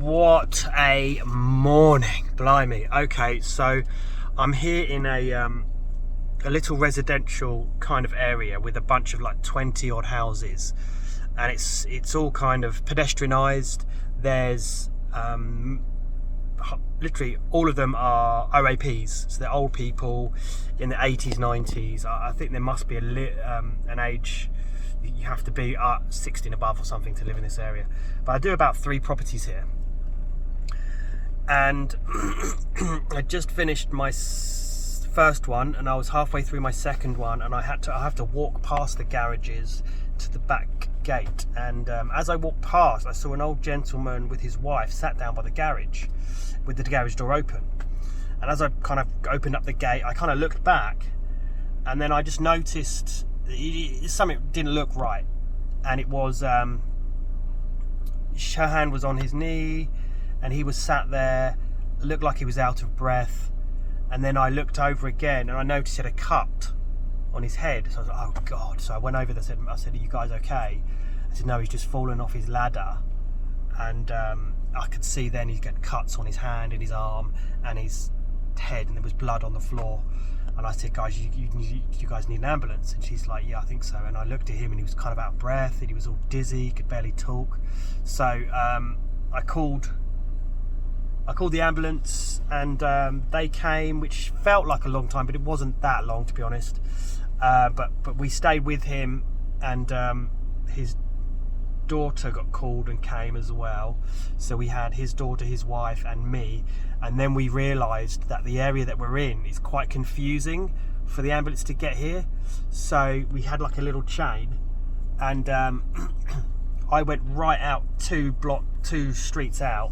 What a morning, blimey. Okay, so I'm here in a little residential kind of area with a bunch of like 20 odd houses, and it's all kind of pedestrianised. There's literally all of them are OAPs, so they're old people in the 80s, 90s. I think there must be an age you have to be 16 above or something to live in this area. But I do about 3 properties here, and I just finished my first one, and I was halfway through my second one, and I have to walk past the garages to the back gate. And as I walked past, I saw an old gentleman with his wife sat down by the garage with the garage door open. And as I kind of opened up the gate, I kind of looked back, and then I just noticed something didn't look right. And it was her hand was on his knee, and he was sat there, looked like he was out of breath. And then I looked over again, and I noticed he had a cut on his head. So I was like, oh God. So I went over there, I said, are you guys okay? I said, no, he's just fallen off his ladder. And I could see then he's got cuts on his hand and his arm and his head, and there was blood on the floor. And I said, guys, you guys need an ambulance? And she's like, yeah, I think so. And I looked at him, and he was kind of out of breath, and he was all dizzy, he could barely talk. So I called the ambulance, and they came, which felt like a long time, but it wasn't that long, to be honest. But we stayed with him, and his daughter got called and came as well. So we had his daughter, his wife, and me. And then we realised that the area that we're in is quite confusing for the ambulance to get here. So we had like a little chain, and I went right out 2 streets out,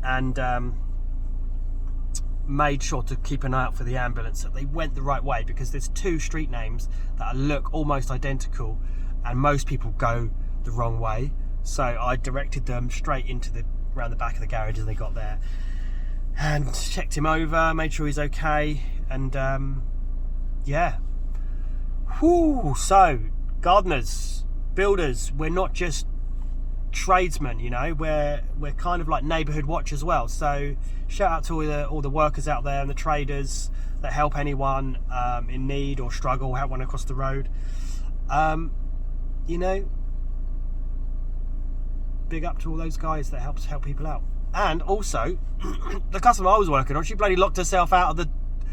and made sure to keep an eye out for the ambulance, that they went the right way, because there's 2 street names that look almost identical, and most people go the wrong way. So I directed them straight around the back of the garage, and they got there and checked him over, made sure he's okay, and yeah. Whew. So gardeners, builders, we're not just tradesmen, you know, we're kind of like neighbourhood watch as well. So shout out to all the workers out there and the traders that help anyone in need or struggle, help one across the road. You know, big up to all those guys that help people out. And also the customer I was working on, she bloody locked herself out of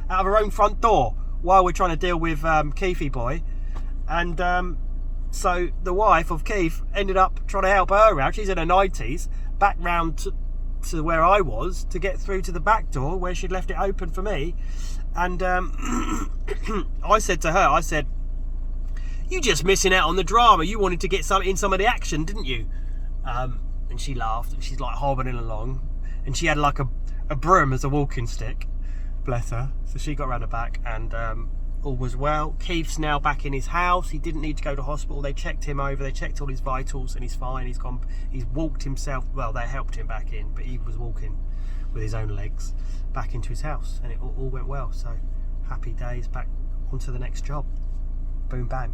her own front door while we're trying to deal with Keefy boy. And so the wife of Keith ended up trying to help her out. She's in her 90s, back round to where I was to get through to the back door where she'd left it open for me. And I said to her, you just missing out on the drama. You wanted to get some of the action, didn't you? And she laughed, and she's like hobbling along, and she had like a broom as a walking stick, bless her. So she got around the back, and all was well. Keith's now back in his house. He didn't need to go to hospital. They checked him over, they checked all his vitals, and he's fine. He's walked himself, well, they helped him back in, but he was walking with his own legs back into his house, and it all went well. So happy days, back onto the next job. Boom bang.